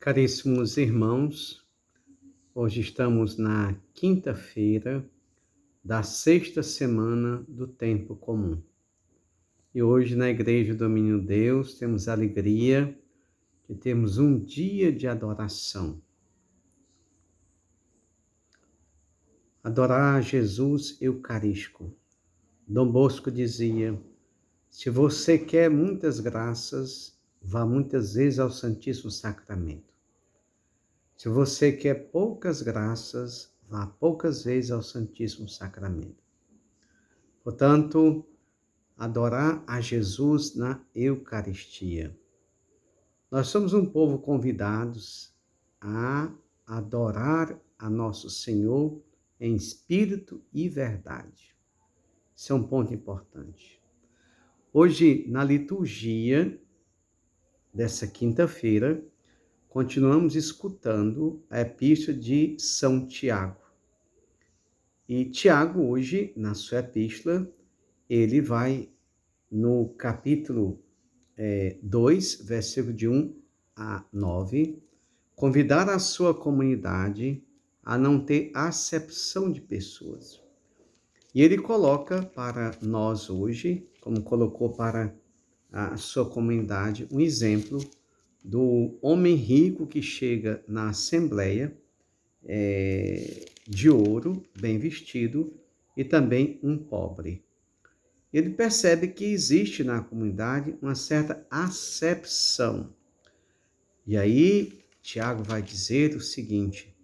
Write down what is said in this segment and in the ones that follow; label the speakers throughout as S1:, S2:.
S1: Caríssimos irmãos, hoje estamos na quinta-feira da sexta semana do tempo comum. E hoje na Igreja do Menino Deus temos a alegria de termos um dia de adoração. Adorar a Jesus Eucarístico. Dom Bosco dizia: se você quer muitas graças, vá muitas vezes ao Santíssimo Sacramento. Se você quer poucas graças, vá poucas vezes ao Santíssimo Sacramento. Portanto, adorar a Jesus na Eucaristia. Nós somos um povo convidados a adorar a nosso Senhor em espírito e verdade. Isso é um ponto importante. Hoje, na liturgia dessa quinta-feira, continuamos escutando a epístola de São Tiago. E Tiago, hoje, na sua epístola, ele vai no capítulo 2, versículo de 1 a 9, convidar a sua comunidade a não ter acepção de pessoas. E ele coloca para nós hoje, como colocou para a sua comunidade, um exemplo do homem rico que chega na assembleia de ouro, bem vestido, e também um pobre. Ele percebe que existe na comunidade uma certa acepção. E aí, Tiago vai dizer o seguinte,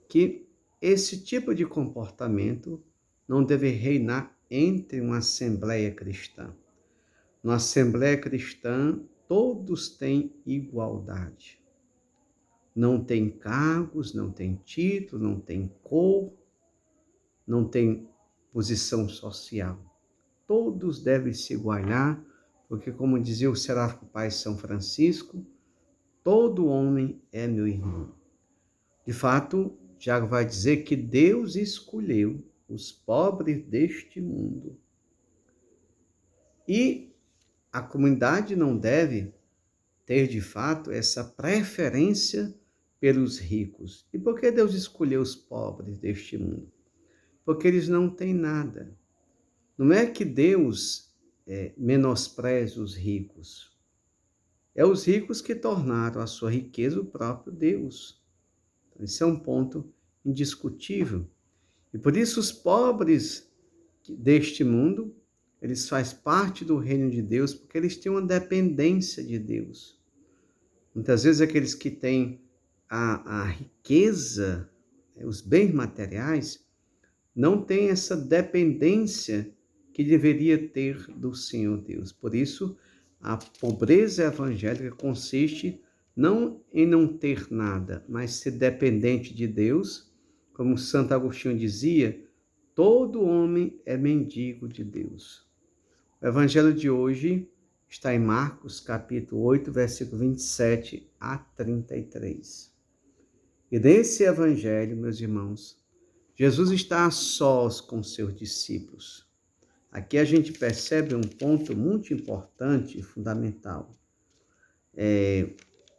S1: que esse tipo de comportamento não deve reinar entre uma assembleia cristã. Na assembleia cristã, todos têm igualdade. Não tem cargos, não tem título, não tem cor, não tem posição social. Todos devem se igualar, porque, como dizia o seráfico pai São Francisco, todo homem é meu irmão. De fato, Tiago vai dizer que Deus escolheu os pobres deste mundo. E a comunidade não deve ter, de fato, essa preferência pelos ricos. E por que Deus escolheu os pobres deste mundo? Porque eles não têm nada. Não é que Deus menospreza os ricos. É os ricos que tornaram a sua riqueza o próprio Deus. Então, esse é um ponto indiscutível. E por isso os pobres deste mundo, eles fazem parte do reino de Deus, porque eles têm uma dependência de Deus. Muitas vezes aqueles que têm a riqueza, os bens materiais, não têm essa dependência que deveria ter do Senhor Deus. Por isso, a pobreza evangélica consiste não em não ter nada, mas ser dependente de Deus. Como Santo Agostinho dizia, todo homem é mendigo de Deus. O evangelho de hoje está em Marcos, capítulo 8, versículo 27 a 33. E nesse evangelho, meus irmãos, Jesus está a sós com seus discípulos. Aqui a gente percebe um ponto muito importante e fundamental.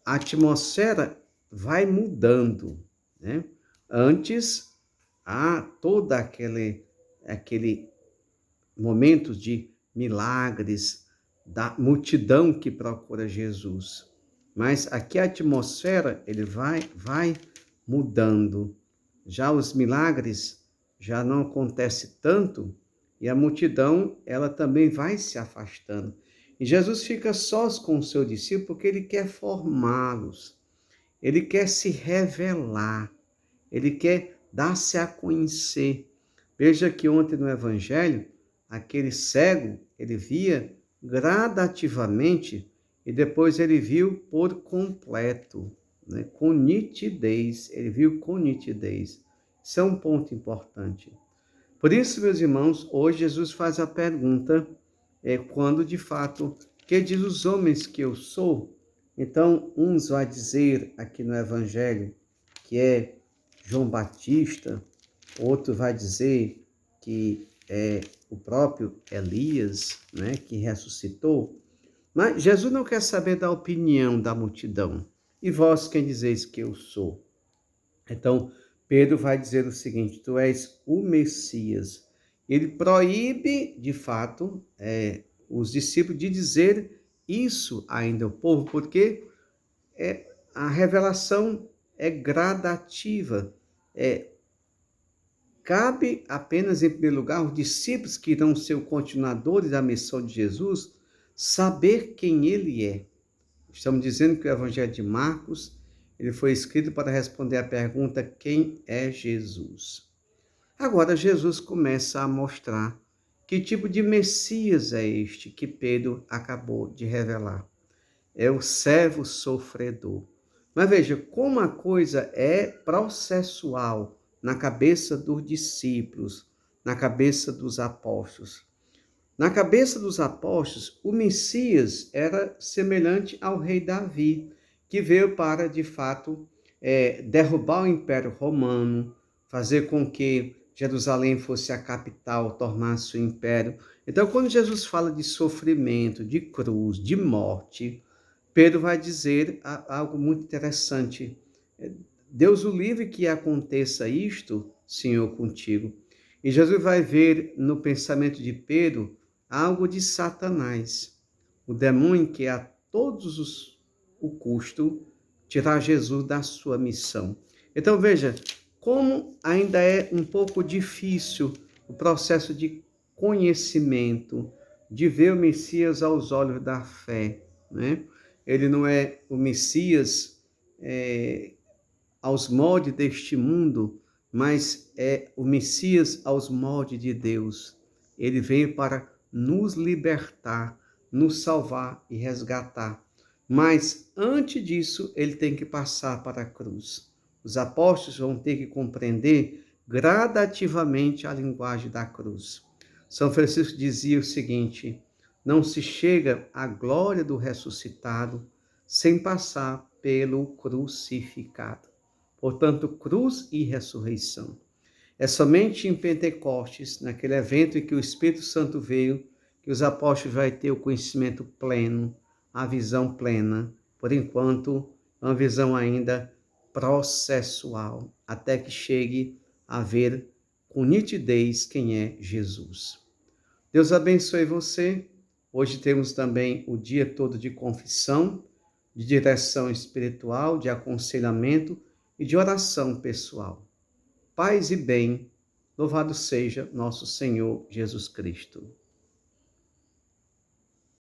S1: A atmosfera vai mudando, né? Antes, há todo aquele momento de milagres, da multidão que procura Jesus. Mas aqui a atmosfera, ele vai mudando. Já os milagres já não acontecem tanto e a multidão, ela também vai se afastando. E Jesus fica sós com o seu discípulo porque ele quer formá-los. Ele quer se revelar. Ele quer dar-se a conhecer. Veja que ontem no Evangelho, aquele cego, ele via gradativamente e depois ele viu por completo, né? Com nitidez. Ele viu com nitidez. Isso é um ponto importante. Por isso, meus irmãos, hoje Jesus faz a pergunta, quando de fato, que diz os homens que eu sou? Então, uns vai dizer aqui no Evangelho que é João Batista, outro vai dizer que é o próprio Elias, né, que ressuscitou. Mas Jesus não quer saber da opinião da multidão. E vós quem dizeis que eu sou? Então, Pedro vai dizer o seguinte: tu és o Messias. Ele proíbe, de fato, os discípulos de dizer isso ainda ao povo, porque a revelação é gradativa. Cabe apenas, em primeiro lugar, aos discípulos que irão ser os continuadores da missão de Jesus, saber quem ele é. Estamos dizendo que o Evangelho de Marcos ele foi escrito para responder à pergunta: quem é Jesus? Agora, Jesus começa a mostrar que tipo de Messias é este que Pedro acabou de revelar. É o servo sofredor. Mas veja como a coisa é processual na cabeça dos discípulos, na cabeça dos apóstolos. Na cabeça dos apóstolos, o Messias era semelhante ao rei Davi, que veio para, de fato, derrubar o Império Romano, fazer com que Jerusalém fosse a capital, tornasse o império. Então, quando Jesus fala de sofrimento, de cruz, de morte, Pedro vai dizer algo muito interessante. Deus o livre que aconteça isto, Senhor, contigo. E Jesus vai ver no pensamento de Pedro algo de Satanás, o demônio que a todos o custo tirar Jesus da sua missão. Então veja, como ainda é um pouco difícil o processo de conhecimento, de ver o Messias aos olhos da fé, né? Ele não é o Messias aos moldes deste mundo, mas é o Messias aos moldes de Deus. Ele veio para nos libertar, nos salvar e resgatar. Mas antes disso, ele tem que passar para a cruz. Os apóstolos vão ter que compreender gradativamente a linguagem da cruz. São Francisco dizia o seguinte: não se chega à glória do ressuscitado sem passar pelo crucificado. Portanto, cruz e ressurreição. É somente em Pentecostes, naquele evento em que o Espírito Santo veio, que os apóstolos vão ter o conhecimento pleno, a visão plena. Por enquanto, uma visão ainda processual, até que chegue a ver com nitidez quem é Jesus. Deus abençoe você. Hoje temos também o dia todo de confissão, de direção espiritual, de aconselhamento e de oração pessoal. Paz e bem, louvado seja nosso Senhor Jesus Cristo.